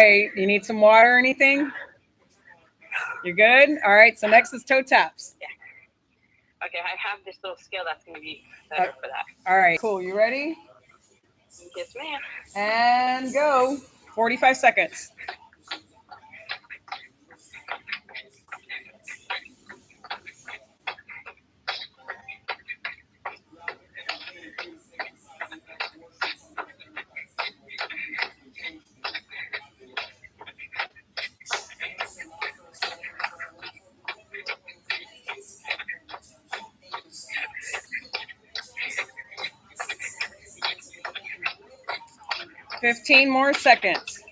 right. You need some water or anything? You're good? All right. So next is toe taps. Yeah. Okay, I have this little scale that's going to be better for that. All right. Cool. You ready? Yes, ma'am. And go. 45 seconds. Fifteen more seconds.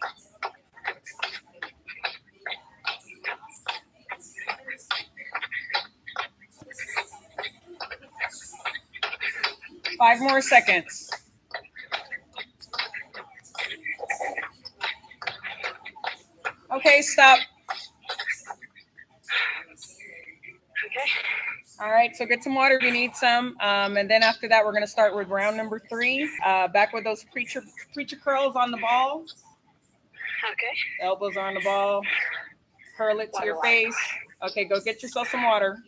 Five more seconds. Okay, stop. Okay. All right, so get some water if you need some, and then after that, we're gonna start with round number 3. Back with those preacher curls on the ball. Okay. Elbows are on the ball. Curl it to your face. Okay, go get yourself some water.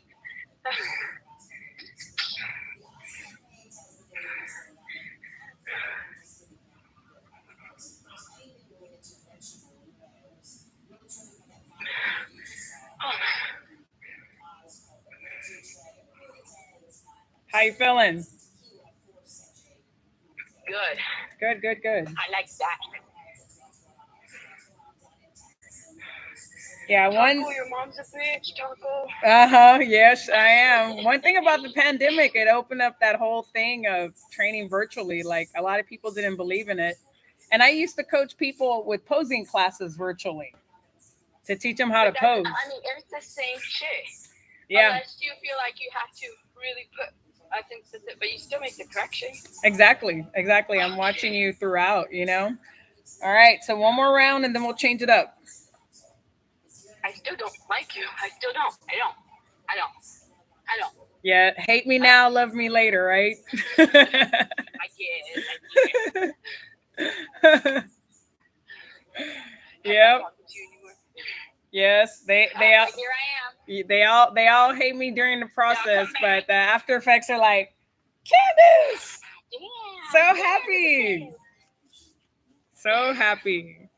How you feeling? Good. Good. I like that. Yeah, one. Taco, your mom's a bitch, Taco. Yes, I am. One thing about the pandemic, it opened up that whole thing of training virtually. Like a lot of people didn't believe in it, and I used to coach people with posing classes virtually to teach them how to pose. I mean, it's the same shit. Yeah. Unless you feel like you have to really put emphasis, but you still make the correction. Exactly. I'm watching you throughout. All right. So one more round, and then we'll change it up. I still don't like you. I still don't. I don't. Yeah, hate me now, love me later, right? I guess. Yep. Yes, they all Here I am. they all hate me during the process, but the after effects are like, Candace, so happy, so happy.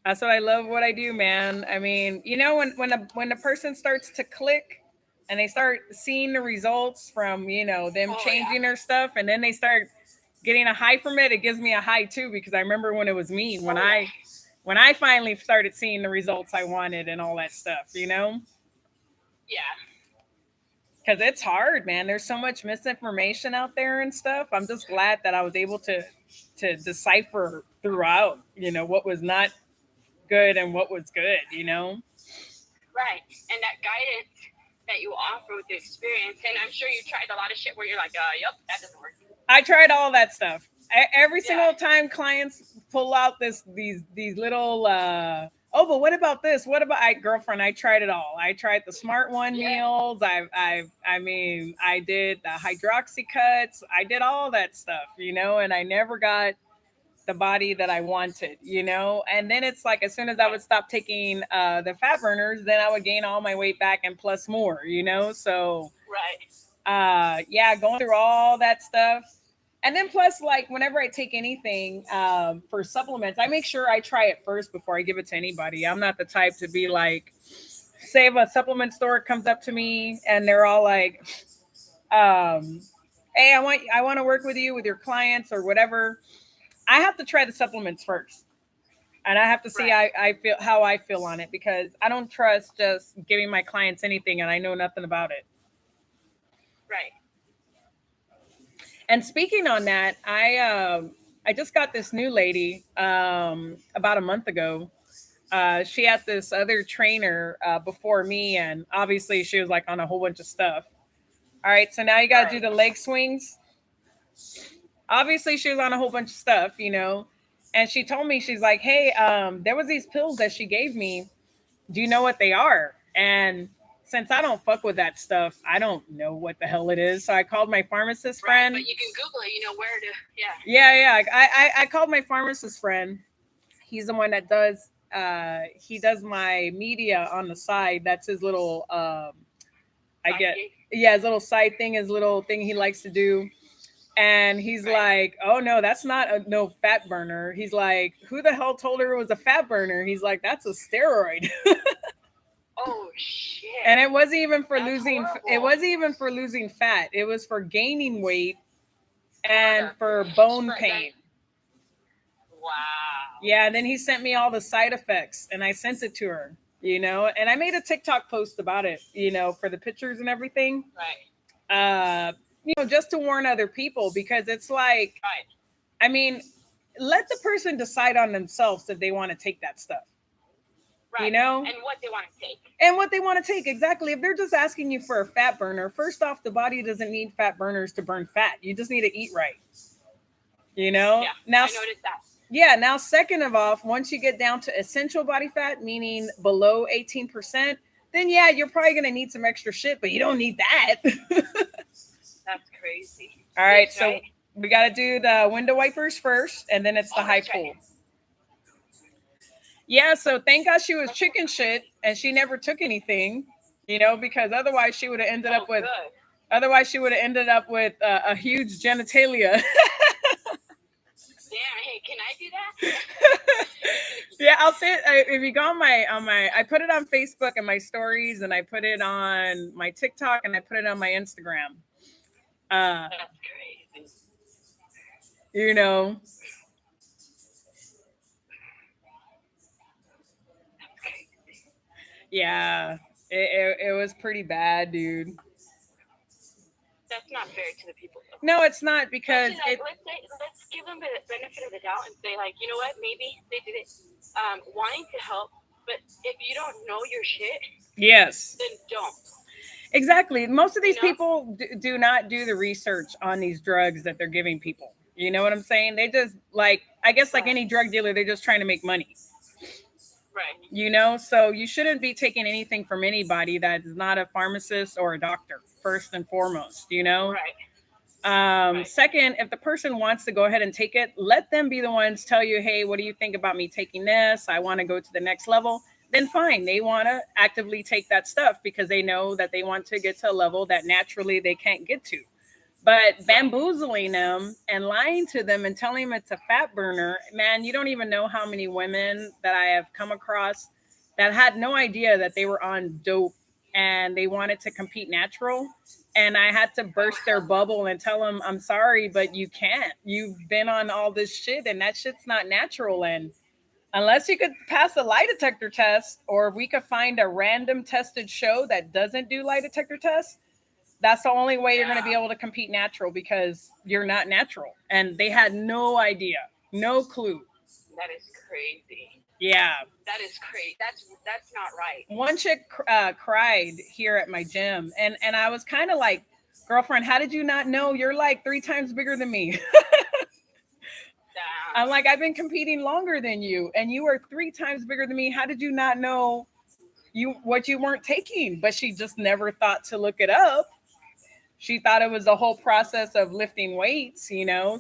That's what I love. What I do, man. I mean, when a person starts to click, and they start seeing the results from them changing their stuff, and then they start getting a high from it. It gives me a high too, because I remember when it was me when I finally started seeing the results I wanted and all that stuff. Yeah. Because it's hard, man. There's so much misinformation out there and stuff. I'm just glad that I was able to decipher throughout, what was not good and what was good. Right. And that guidance that you offer with the experience, and I'm sure you tried a lot of shit where you're like, yep, that doesn't work. I tried all that stuff. Every single time clients pull out these little but what about this? What about girlfriend? I tried it all. I tried the Smart One meals. I did the hydroxy cuts. I did all that stuff, and I never got the body that I wanted, And then it's like as soon as I would stop taking the fat burners, then I would gain all my weight back and plus more, So going through all that stuff. And then plus, like, whenever I take anything for supplements, I make sure I try it first before I give it to anybody. I'm not the type to be like, say if a supplement store comes up to me and they're all like, hey, I want to work with you with your clients or whatever. I have to try the supplements first. And I have to see how I feel on it, because I don't trust just giving my clients anything and I know nothing about it. Right. And speaking on that, I just got this new lady about a month ago. She had this other trainer before me, and obviously she was like on a whole bunch of stuff. All right, so now you got to do the leg swings. Obviously she was on a whole bunch of stuff, and she told me, she's like, hey, there was these pills that she gave me. Do you know what they are? And since I don't fuck with that stuff, I don't know what the hell it is. So I called my pharmacist friend. But you can Google it. You know where to. Yeah. Yeah. I called my pharmacist friend. He's the one that does. He does my media on the side. That's his little. I get. Yeah, his little side thing. His little thing he likes to do. And he's like, oh no, that's not no fat burner. He's like, who the hell told her it was a fat burner? He's like, that's a steroid. Oh shit. And it wasn't even for losing. Horrible. It wasn't even for losing fat. It was for gaining weight and for bone pain. Wow. Yeah, and then he sent me all the side effects, and I sent it to her. And I made a TikTok post about it. For the pictures and everything. Right. Just to warn other people, because it's like, I mean, let the person decide on themselves if they want to take that stuff. Right. And what they want to take. And what they want to take, exactly. If they're just asking you for a fat burner, first off, the body doesn't need fat burners to burn fat. You just need to eat right. Yeah, Now, I noticed that. Yeah. Now, second of all, once you get down to essential body fat, meaning below 18%, then yeah, you're probably going to need some extra shit, but you don't need that. That's crazy. All right. So we got to do the window wipers first, and then it's the high pull. Yeah, so thank God she was chicken shit and she never took anything, because otherwise she would have ended up with a huge genitalia. Damn, hey, can I do that? Yeah, I'll say it. If you go on my, I put it on Facebook and my stories, and I put it on my TikTok, and I put it on my Instagram. That's crazy. Yeah, it was pretty bad, dude. That's not fair to the people, though. No, it's not, because let's give them the benefit of the doubt and say, like, you know what, maybe they did it wanting to help, but if you don't know your shit, yes, then don't. Exactly. Most of these people do not do the research on these drugs that they're giving people. You know what I'm saying? They just, like any drug dealer, they're just trying to make money. Right. So you shouldn't be taking anything from anybody that is not a pharmacist or a doctor, first and foremost, Right. Second, if the person wants to go ahead and take it, let them be the ones tell you, hey, what do you think about me taking this? I want to go to the next level. Then fine, they want to actively take that stuff because they know that they want to get to a level that naturally they can't get to. But bamboozling them and lying to them and telling them it's a fat burner, man, you don't even know how many women that I have come across that had no idea that they were on dope and they wanted to compete natural. And I had to burst their bubble and tell them, I'm sorry, but you can't. You've been on all this shit and that shit's not natural. And unless you could pass a lie detector test, or if we could find a random tested show that doesn't do lie detector tests, that's the only way you're going to be able to compete natural, because you're not natural. And they had no idea, no clue. That is crazy. Yeah. That is crazy. That's not right. One chick cried here at my gym, and I was kind of like, girlfriend, how did you not know? You're like 3 times bigger than me. I'm like, I've been competing longer than you, and you are 3 times bigger than me. How did you not know what you weren't taking? But she just never thought to look it up. She thought it was the whole process of lifting weights,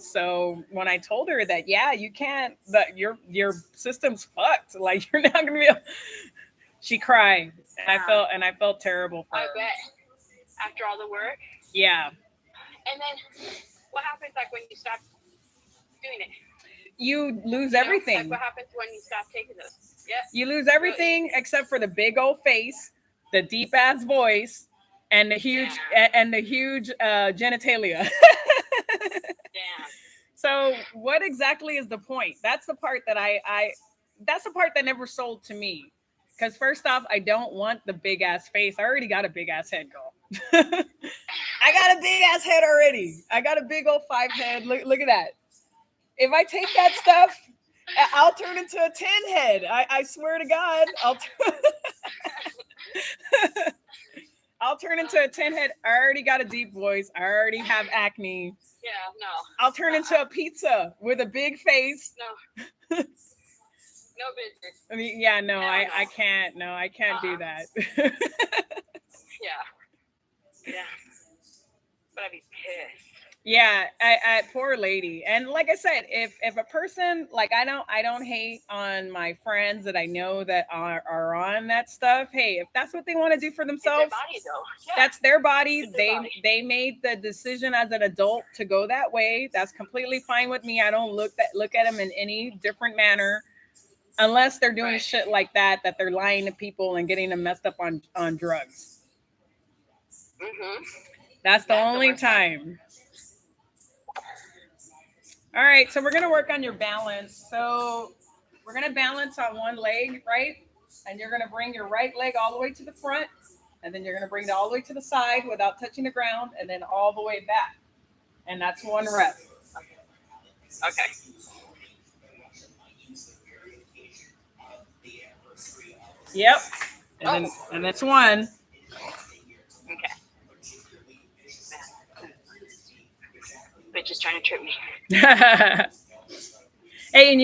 So when I told her that, yeah, you can't, that your system's fucked. Like, you're not gonna be able. She cried, and I felt terrible for her. I bet. After all the work. Yeah. And then, what happens like when you stop doing it? You lose everything. Like what happens when you stop taking those? Yeah. You lose everything except for the big old face, the deep ass voice, and the huge genitalia. Damn. So what exactly is the point? That's the part that that's the part that never sold to me. Because first off, I don't want the big ass face. I already got a big ass head, girl. I got a big ass head already. I got a big old 5 head. Look at that. If I take that stuff, I'll turn into a 10 head. I swear to God, I'll turn into a 10 head. I already got a deep voice. I already have acne. Yeah, no. I'll turn into a pizza with a big face. No. No business. I mean, yeah, no, I can't. No, I can't do that. Yeah. But I'd be pissed. Yeah, I poor lady. And like I said, if a person like I don't hate on my friends that I know that are on that stuff. Hey, if that's what they want to do for It's their themselves, body, though. Yeah. that's their body. It's their body. They made the decision as an adult to go that way. That's completely fine with me. I don't look at them in any different manner unless they're doing Right. shit like that they're lying to people and getting them messed up on drugs. Mm-hmm. That's the That's the only worst part. time. All right, so we're gonna work on your balance. So we're gonna balance on one leg, right? And you're gonna bring your right leg all the way to the front, and then you're gonna bring it all the way to the side without touching the ground, and then all the way back. And that's one rep. Okay. Yep. And that's one. Okay. Bitch is trying to trip me. Hey, and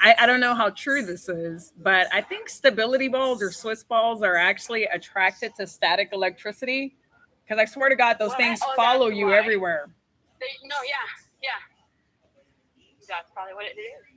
I don't know how true this is, but I think stability balls or Swiss balls are actually attracted to static electricity. Because I swear to God, those things follow you everywhere. No, yeah. That's probably what it is.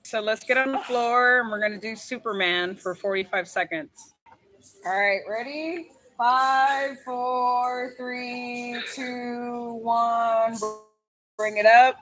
So let's get on the floor and we're going to do Superman for 45 seconds. All right, ready? 5, 4, 3, 2, 1. Bring it up.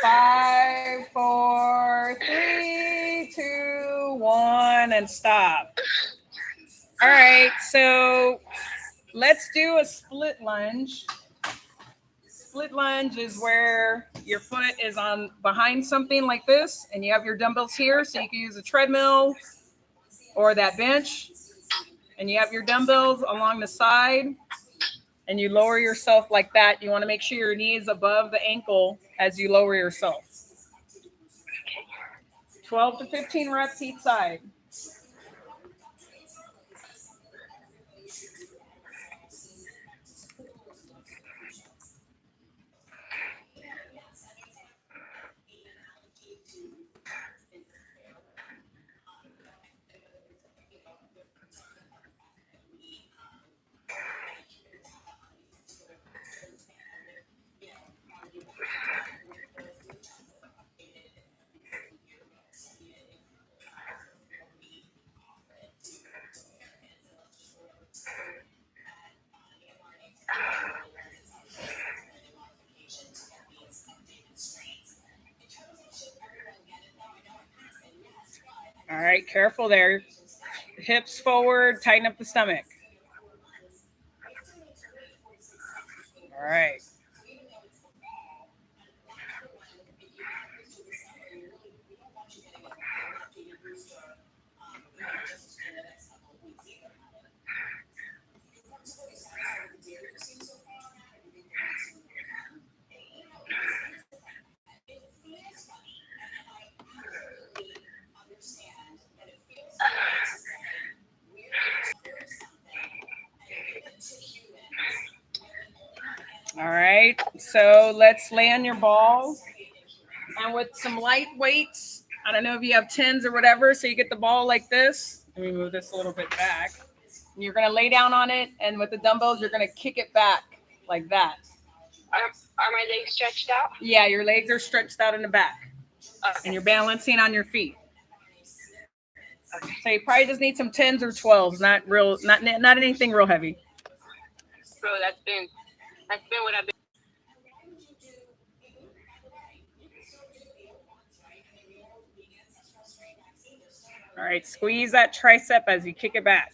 Five, 4, 3, 2, 1, and stop. All right, so let's do a split lunge. Split lunge is where your foot is on behind something like this, and you have your dumbbells here, so you can use a treadmill or that bench, and you have your dumbbells along the side, and you lower yourself like that. You want to make sure your knee is above the ankle as you lower yourself. 12 to 15 reps each side. All right, careful there. Hips forward, tighten up the stomach. All right. right. So let's lay on your ball. And with some light weights, I don't know if you have tins or whatever, so you get the ball like this. Let me move this a little bit back. And you're going to lay down on it, and with the dumbbells, you're going to kick it back like that. Are my legs stretched out? Yeah, your legs are stretched out in the back. Okay. And you're balancing on your feet. Okay. So you probably just need some 10s or 12s, not anything real heavy. Bro, that's been what I've been. All right, squeeze that tricep as you kick it back.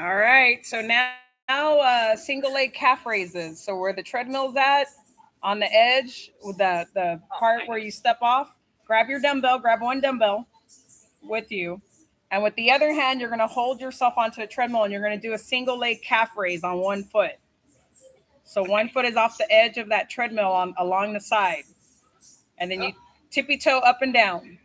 All right, so now single leg calf raises. So where the treadmill's at, on the edge, with the part where you step off, grab your dumbbell, grab one dumbbell with you. And with the other hand, you're going to hold yourself onto a treadmill and you're going to do a single leg calf raise on one foot. So one foot is off the edge of that treadmill along the side. And then you tippy toe up and down.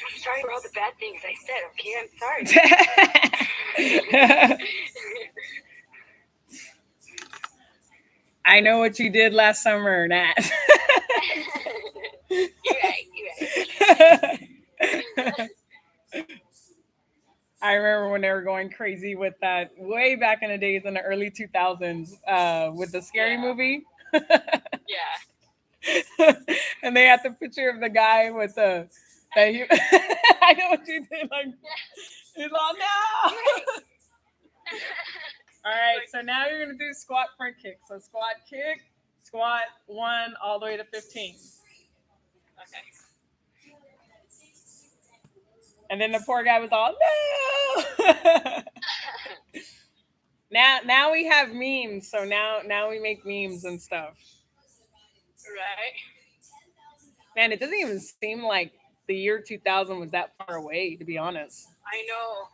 I'm sorry for all the bad things I said, okay? I'm sorry. I know what you did last summer, Nat. You're right. I remember when they were going crazy with that way back in the days in the early 2000s with the Scary Movie. Yeah. And they had the picture of the guy with the... I know what you did. Like, he's all, no! All right, so now you're going to do squat front kick. So squat kick, squat 1 all the way to 15. Okay. And then the poor guy was all, no! Now we have memes, so now we make memes and stuff. Right. Man, it doesn't even seem like the year 2000 was that far away, to be honest. I know.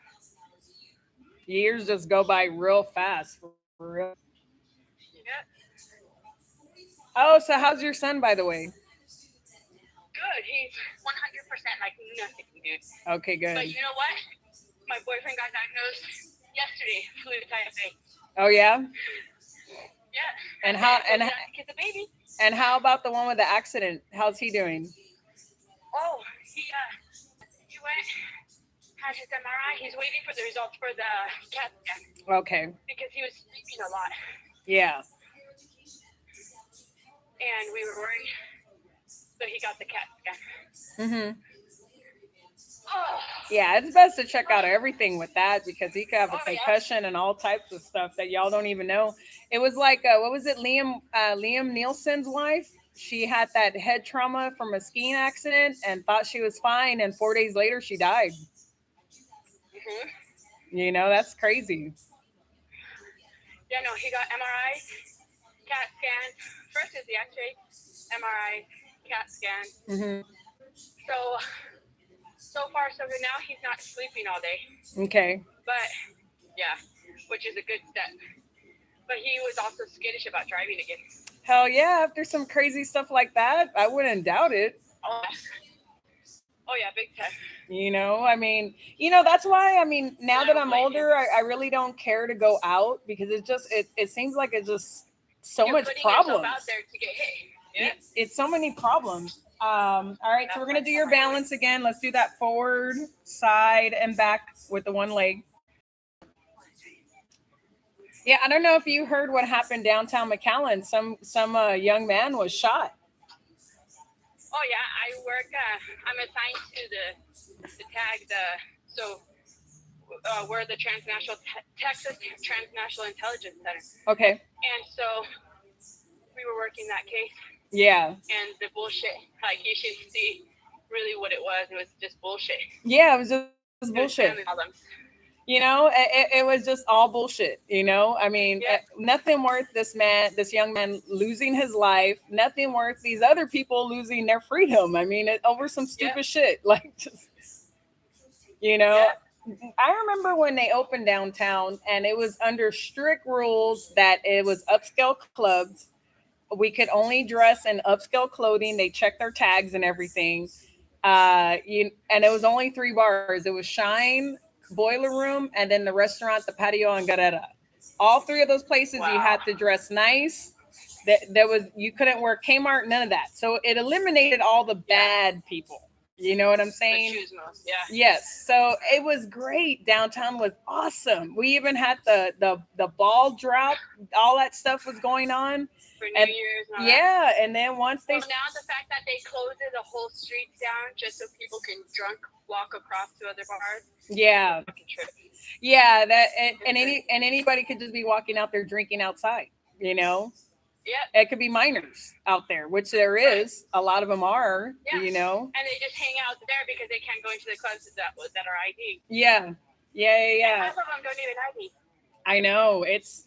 Years just go by real fast. For real. Yeah. Oh, so how's your son, by the way? Good. He's 100% like nothing, dude. Okay, good. But you know what? My boyfriend got diagnosed yesterday, flu type thing. Oh yeah. Yeah. And how kiss a baby. And how about the one with the accident? How's he doing? Oh, he went, had his MRI. He's waiting for the results for the CAT scan. Okay. Because he was sleeping a lot. Yeah. And we were worried, so he got the CAT scan. Mhm. Yeah, it's best to check out everything with that because he could have a concussion and all types of stuff that y'all don't even know. It was like, what was it? Liam Nielsen's wife. She had that head trauma from a skiing accident and thought she was fine. And 4 days later, she died. Mm-hmm. You know, that's crazy. Yeah, no, he got MRI, CAT scan. First is the X-ray, MRI, CAT scan. Mm-hmm. So far, so good. Now he's not sleeping all day. Okay. But, yeah, which is a good step. But he was also skittish about driving again. Hell yeah, after some crazy stuff like that, I wouldn't doubt it. Oh. Oh yeah, big time. I mean, that's why, I mean, now And I that don't I'm blame you. older, I really don't care to go out because it seems like it's just so You're much putting yourself out problems. there to get hit. Yeah, Yeah. it's so many problems. All right, so we're That's gonna my do your point. balance again. Let's do that forward, side, and back with the one leg. Yeah, I don't know if you heard what happened downtown McAllen. Some young man was shot. Oh yeah, I work. I'm assigned to the tag the so we're the Texas Transnational Intelligence Center, Okay. and so we were working that case, Yeah. and the bullshit. Like you should see really what it was. It was just bullshit. Yeah, it was just It was bullshit. family problems. It was just all bullshit. I mean, Yeah, nothing worth this young man losing his life. Nothing worth these other people losing their freedom. I mean, over some yeah, stupid shit. Like, just, you know, yeah, I remember when they opened downtown and it was under strict rules that it was upscale clubs. We could only dress in upscale clothing. They checked their tags and everything. And it was only three bars. It was Shine, Boiler Room, and then the restaurant, the Patio and Garrera. All three of those places you wow. had to dress nice. There was you couldn't wear Kmart, none of that. So it eliminated all the Yeah, bad people. You know what I'm the saying? choose most. Yeah, Yes. So it was great. Downtown was awesome. We even had the ball drop. All that stuff was going on. for New And Year's and all that. yeah, and then once they Well, now the fact that they closed the whole streets down just so people can drunk walk across to other bars, it's a yeah, fucking trip. yeah, that It's crazy. and anybody could just be walking out there drinking outside, you know. Yep. It could be minors out there, which there Right. is. A lot of them are, Yeah. And they just hang out there because they can't go into the clubs that are ID. Yeah. Yeah, yeah, And yeah. half of them don't even ID. I know. It's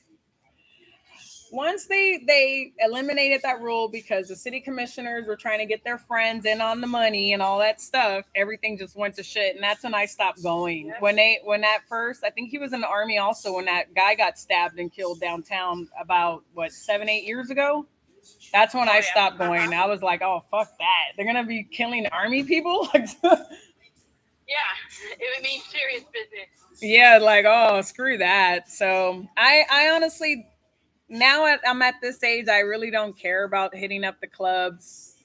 once they eliminated that rule because the city commissioners were trying to get their friends in on the money and all that stuff, everything just went to shit, and that's when I stopped going. Yep. When that first, I think he was in the army also, when that guy got stabbed and killed downtown about what 7-8 years ago. That's when Oh I yeah. stopped going. I was like, oh fuck that, they're gonna be killing army people. Yeah. It would mean serious business. Yeah, like, oh, screw that. So I honestly, now I'm at this age, I really don't care about hitting up the clubs.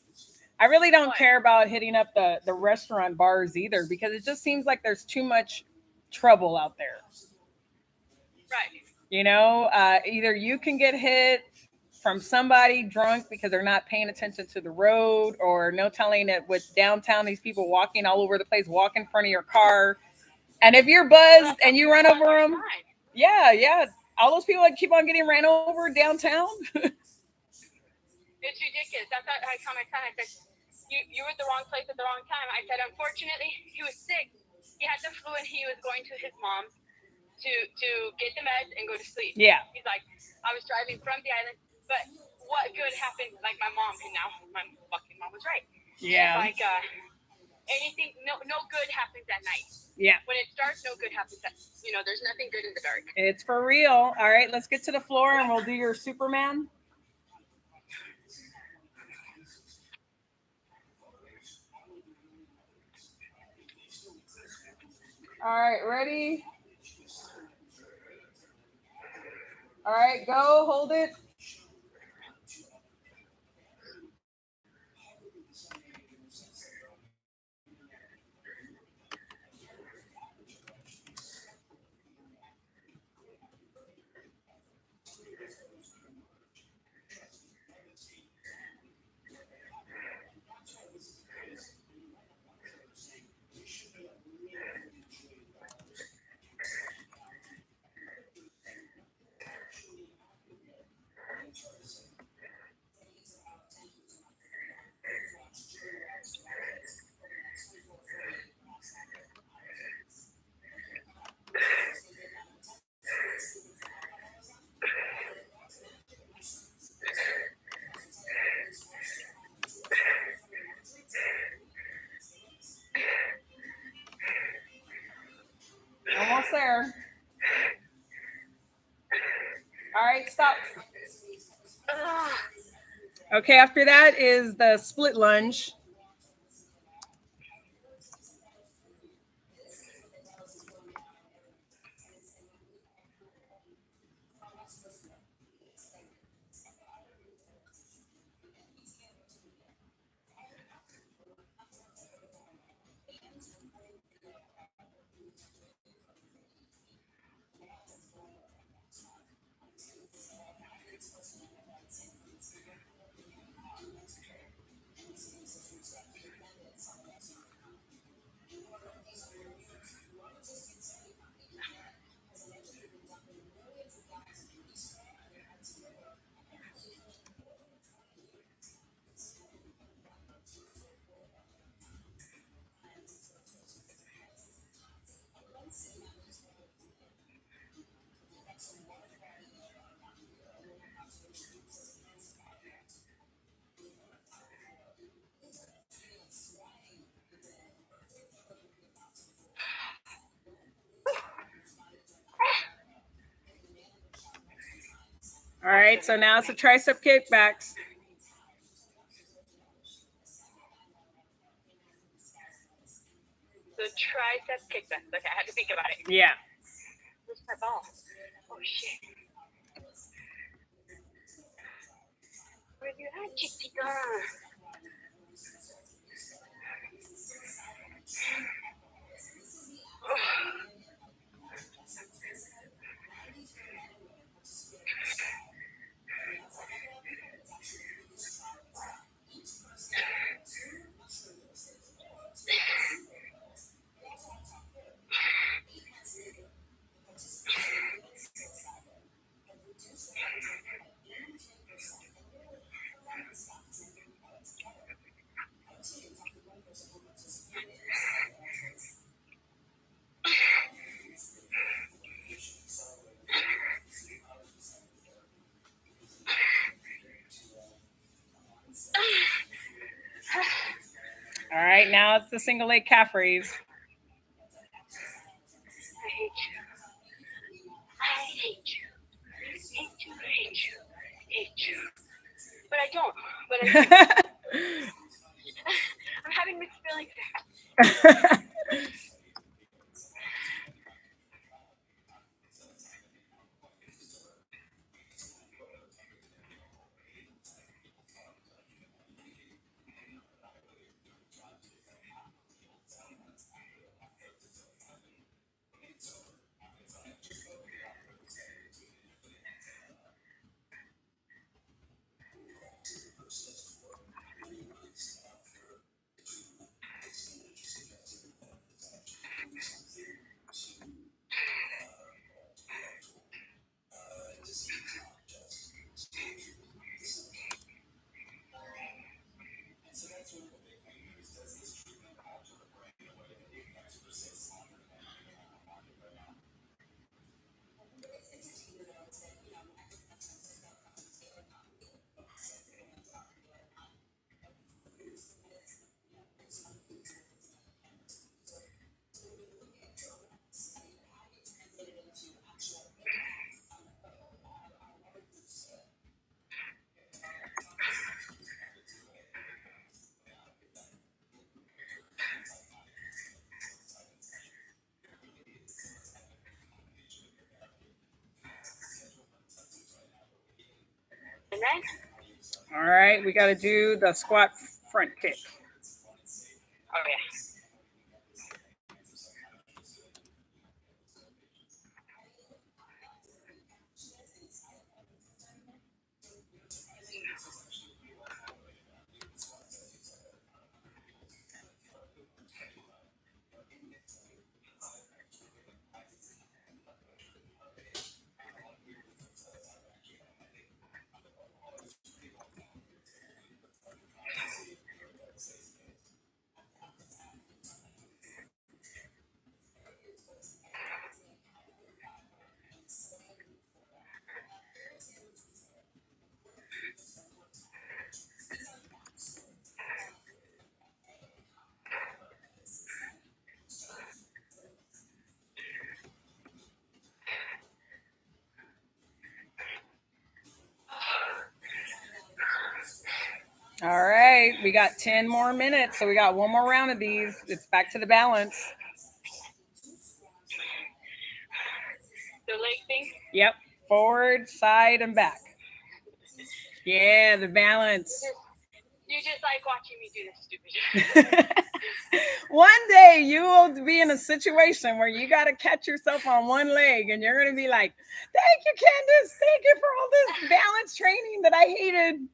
I really don't What? care about hitting up the restaurant bars either, because it just seems like there's too much trouble out there. Right. Either you can get hit from somebody drunk because they're not paying attention to the road, or no telling it with downtown, these people walking all over the place, walk in front of your car. And if you're Well, buzzed that's and something you that's run on over our them, side. yeah, yeah, all those people that keep on getting ran over downtown. It's ridiculous. That's what I tell my son. I said, you were at the wrong place at the wrong time. I said, unfortunately, he was sick. He had the flu and he was going to his mom's to get the meds and go to sleep. Yeah. He's like, I was driving from the island, but what good happened? Like my mom, and now my fucking mom was right. Yeah. Like anything, no good happens at night. Yeah. When it's dark, no good happens. There's nothing good in the dark. It's for real. All right, let's get to the floor and we'll do your Superman. All right, ready? All right, go. Hold it. Almost there. All right, stop. Okay, after that is the split lunge. All right, so now it's the tricep kickbacks. So tricep kickbacks. Okay, I had to think about it. Yeah. Where's my ball? Oh shit. Where you at, chiquita? All right, now it's the single leg calf raise. I hate you. I hate you. Hate you, hate you, hate you. But I don't. But I do. I'm having mixed feelings. And then? All right, we got to do the squat front kick. Oh, yeah. All right, we got 10 more minutes, so we got one more round of these. It's back to the balance. The leg thing? Yep, forward, side, and back. Yeah, the balance. You just like watching me do this stupid. One day you will be in a situation where you got to catch yourself on one leg and you're going to be like, thank you, Candace. Thank you for all this balance training that I hated.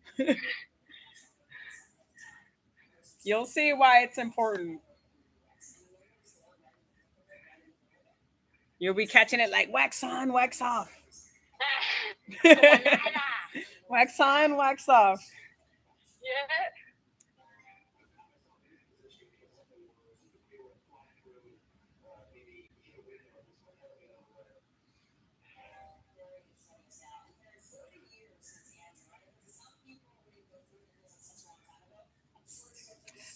You'll see why it's important. You'll be catching it like wax on, wax off. Wax on, wax off. Yeah.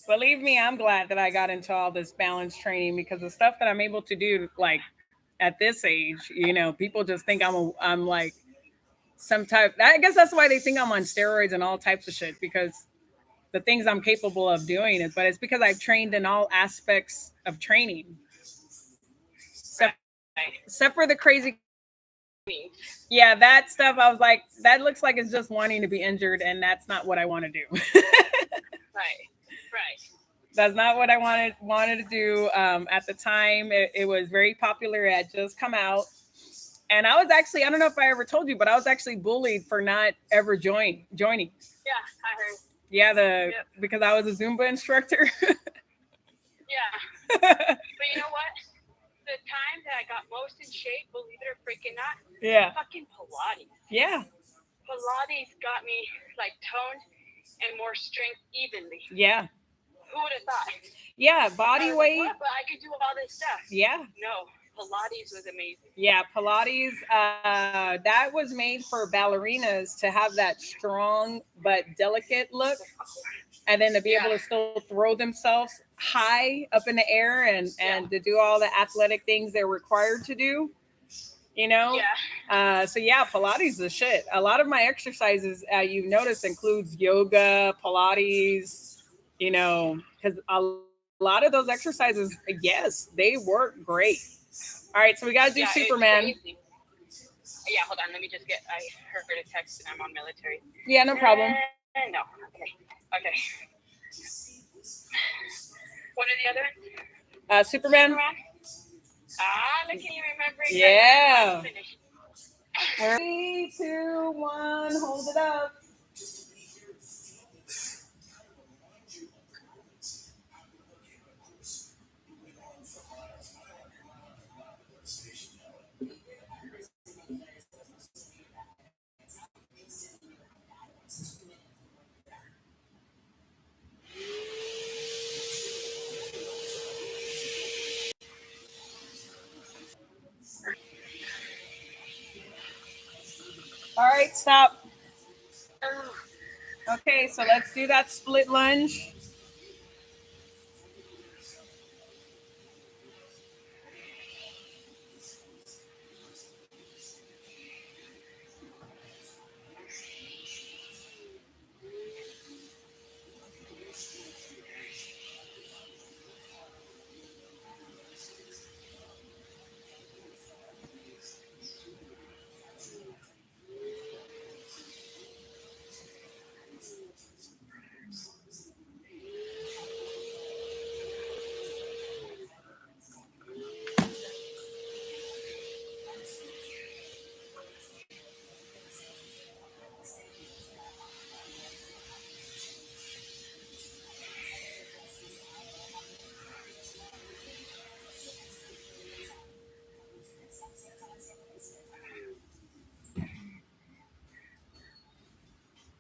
Believe me, I'm glad that I got into all this balance training because the stuff that I'm able to do, like at this age, you know, people just think I'm like some type. I guess that's why they think I'm on steroids and all types of shit, because the things I'm capable of doing it. But it's because I've trained in all aspects of training, except for the crazy. Yeah, that stuff. I was like, that looks like it's just wanting to be injured, and that's not what I want to do. Right. That's not what I wanted to do. At the time, it was very popular. It had just come out, and I was actually, I don't know if I ever told you, but I was actually bullied for not ever joining. Yeah, I heard. Yeah, because I was a Zumba instructor. Yeah. But you know what? The time that I got most in shape, believe it or freaking not, Yeah. fucking Pilates. Yeah. Pilates got me like toned and more strength evenly. Yeah. Who would have thought? Yeah, body weight. Like, what? But I could do all this stuff. Yeah. No, Pilates was amazing. Yeah, Pilates. That was made for ballerinas to have that strong but delicate look, and then to be able to still throw themselves high up in the air and to do all the athletic things they're required to do. You know. Yeah. So yeah, Pilates is the shit. A lot of my exercises, you've noticed, includes yoga, Pilates. You know, because a lot of those exercises, yes, they work great. All right, so we got to do Superman. Yeah, hold on. Let me just get. I heard a text and I'm on military. Yeah, no problem. No. Okay. What are the other? Superman. Look at you remembering. Yeah. 3, 2, 1. Hold it up. All right, stop. Okay, so let's do that split lunge.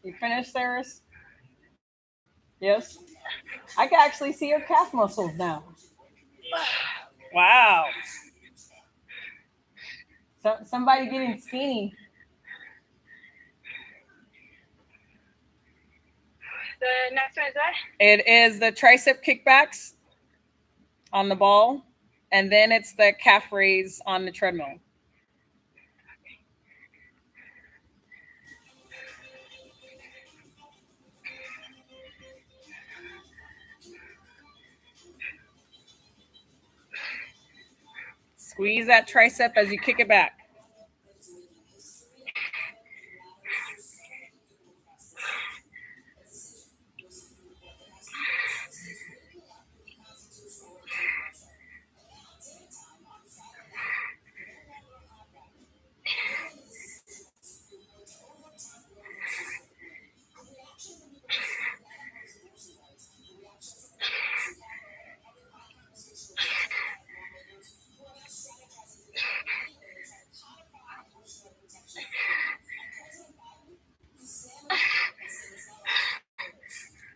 You finished, Saris? Yes. I can actually see your calf muscles now. Wow. Somebody getting skinny. The next one is what? It is the tricep kickbacks on the ball, and then it's the calf raise on the treadmill. Squeeze that tricep as you kick it back.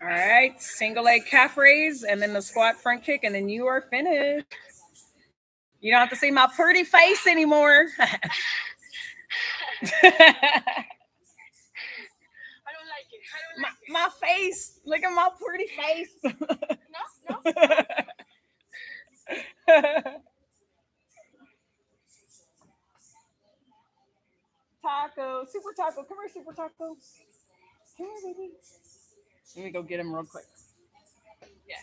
All right, single leg calf raise, and then the squat front kick, and then you are finished. You don't have to see my pretty face anymore. I don't like it. My face. Look at my pretty face. No. Taco. Super Taco. Come here, Super Taco. Come here, baby. Let me go get him real quick. Yeah.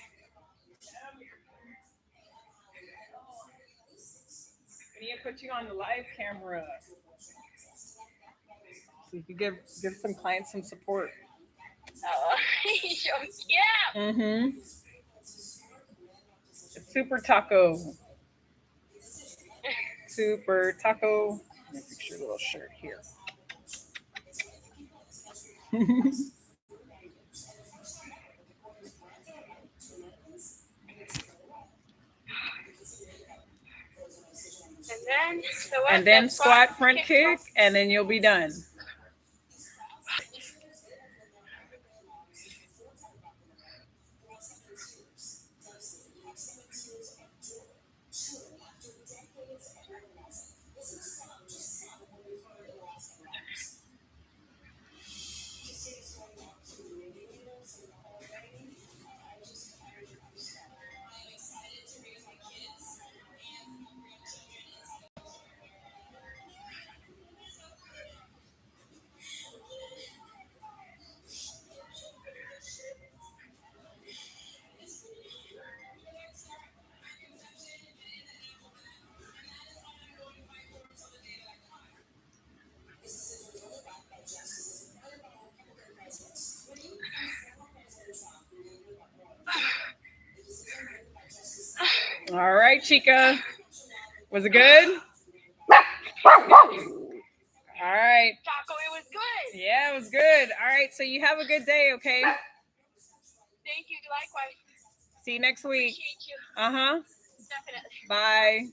We need to put you on the live camera. So you can give some clients some support. Oh, he's so cute. Mm-hmm. Super Taco. Super Taco. Let me fix your little shirt here. And then squat front kick, and then you'll be done. All right, Chica. Was it good? All right. Taco, it was good. Yeah, it was good. All right, so you have a good day, okay? Thank you. Likewise. See you next week. Appreciate you. Uh-huh. Definitely. Bye.